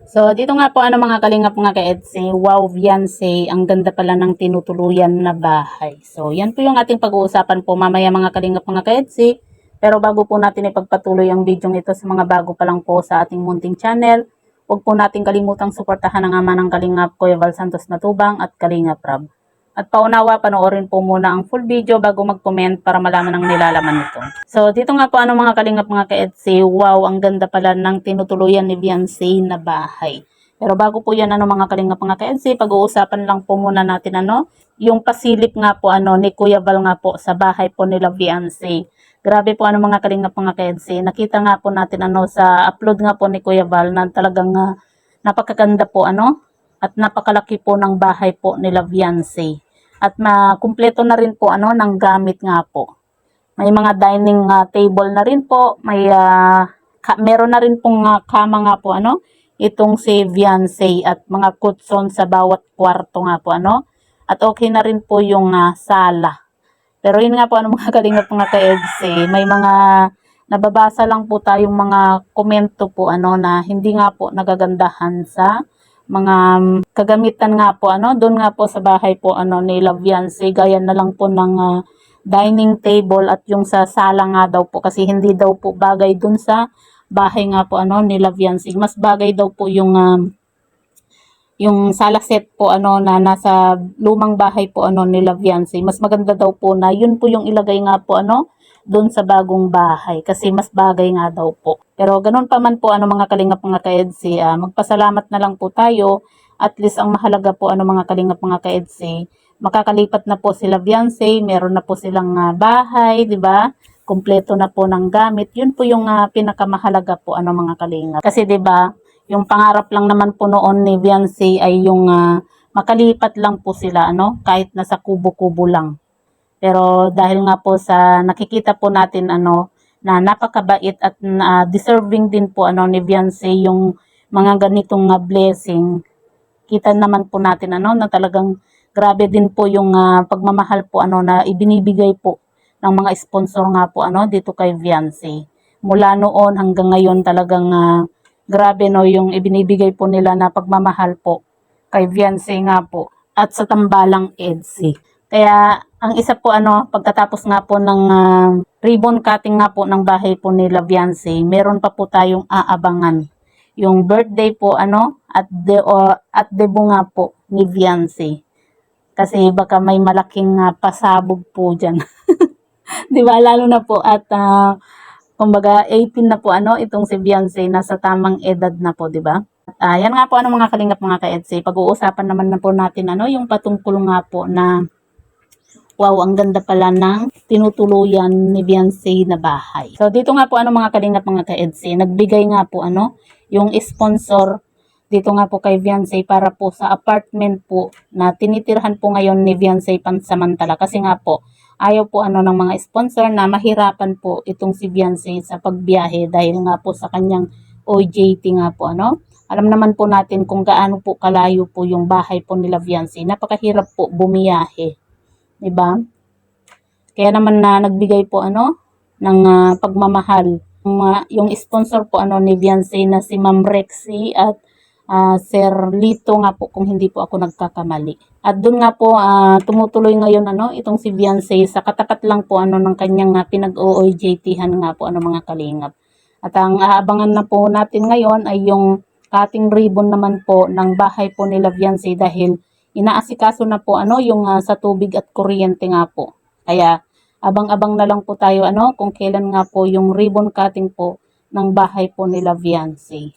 So, dito nga po mga kalingap mga ka-EDSE, wow, Beyonce, ang ganda pala ng tinutuluyan na bahay. So, yan po yung ating pag-uusapan po mamaya mga kalingap mga ka-EDSE. Pero bago po natin ipagpatuloy ang video ito sa mga bago pa lang po sa ating munting channel, huwag po natin kalimutang suportahan ang ama ng Kalingap, Kuya Val Santos Matubang at Kalingap Rab. At paunawa, panoorin po muna ang full video bago mag-comment para malaman ang nilalaman nito. So, dito nga po mga kalingap mga ka-EDSE, wow, ang ganda pala ng tinutuluyan ni Beyonce na bahay. Pero bago po yan mga kalingap mga ka-EDSE, pag-uusapan lang po muna natin yung pasilip nga po ni Kuya Val nga po sa bahay po nila Beyonce. Grabe po mga kalingap mga ka-EDSE, nakita nga po natin sa upload nga po ni Kuya Val na talagang napakaganda po at napakalaki po ng bahay po nila Beyonce. At makumpleto na rin po ng gamit nga po. May mga dining table na rin po, may meron na rin pong kama nga po itong si Beyonce at mga kutson sa bawat kwarto nga po At okay na rin po yung sala. Pero yun nga po mga kalingap mga ka-EDSE, may mga nababasa lang po tayong mga komento po na hindi nga po nagagandahan sa mga kagamitan nga po doon nga po sa bahay po ni Beyonce, gaya na lang po ng dining table at yung sa sala nga daw po kasi hindi daw po bagay doon sa bahay nga po ni Beyonce. Mas bagay daw po yung sala set po na nasa lumang bahay po ni Beyonce. Mas maganda daw po na yun po yung ilagay nga po doon sa bagong bahay kasi mas bagay nga daw po. Pero ganun pa man po mga kalingap mga ka-EDSE, magpasalamat na lang po tayo. At least ang mahalaga po mga kalingap mga ka-EDSE, makakalipat na po sila Beyonce, meron na po silang bahay, di ba? Kumpleto na po ng gamit. Yun po yung pinakamahalaga po mga kalingap. Kasi di ba, yung pangarap lang naman po noon ni Beyonce ay yung makalipat lang po sila kahit nasa kubo-kubo lang. Pero dahil nga po sa nakikita po natin na napakabait at deserving din po ni Beyonce yung mga ganitong blessing. Kita naman po natin na talagang grabe din po yung pagmamahal po na ibinibigay po ng mga sponsor nga po dito kay Beyonce. Mula noon hanggang ngayon talagang grabe yung ibinibigay po nila na pagmamahal po kay Beyonce nga po at sa tambalang EDSE. Kaya ang isa po pagkatapos nga po ng ribbon cutting nga po ng bahay po nila Beyonce, meron pa po tayong aabangan. Yung birthday po at debut nga po ni Beyonce. Kasi baka may malaking pasabog po diyan. 'Di ba? Lalo na po at kumbaga 18 na po itong si Beyonce, nasa tamang edad na po, 'di ba? Yan nga po mga kalingap mga ka-EDSE. Pag-uusapan naman na po natin yung patungkol nga po na wow, ang ganda pala ng tinutuluyan ni Beyonce na bahay. So dito nga po mga kalingap mga ka-EDSE, nagbigay nga po yung sponsor dito nga po kay Beyonce para po sa apartment po na tinitirhan po ngayon ni Beyonce pansamantala. Kasi nga po ayaw po ng mga sponsor na mahirapan po itong si Beyonce sa pagbiyahe dahil nga po sa kanyang OJT nga po Alam naman po natin kung gaano po kalayo po yung bahay po nila Beyonce. Napakahirap po bumiyahe. 'Di ba? Kaya naman na nagbigay po ng pagmamahal yung sponsor po ni Beyonce na si Ma'am Rexy at Sir Lito nga po kung hindi po ako nagkakamali. At doon nga po tumutuloy ngayon itong si Beyonce sa katapat lang po ng kanyang pinag-OOJT-han nga po mga kalingap. At ang aabangan na po natin ngayon ay yung cutting ribbon naman po ng bahay po nila Beyonce dahil inaasikaso na po yung sa tubig at kuryente nga po. Kaya abang-abang na lang po tayo kung kailan nga po yung ribbon cutting po ng bahay po nila Beyonce.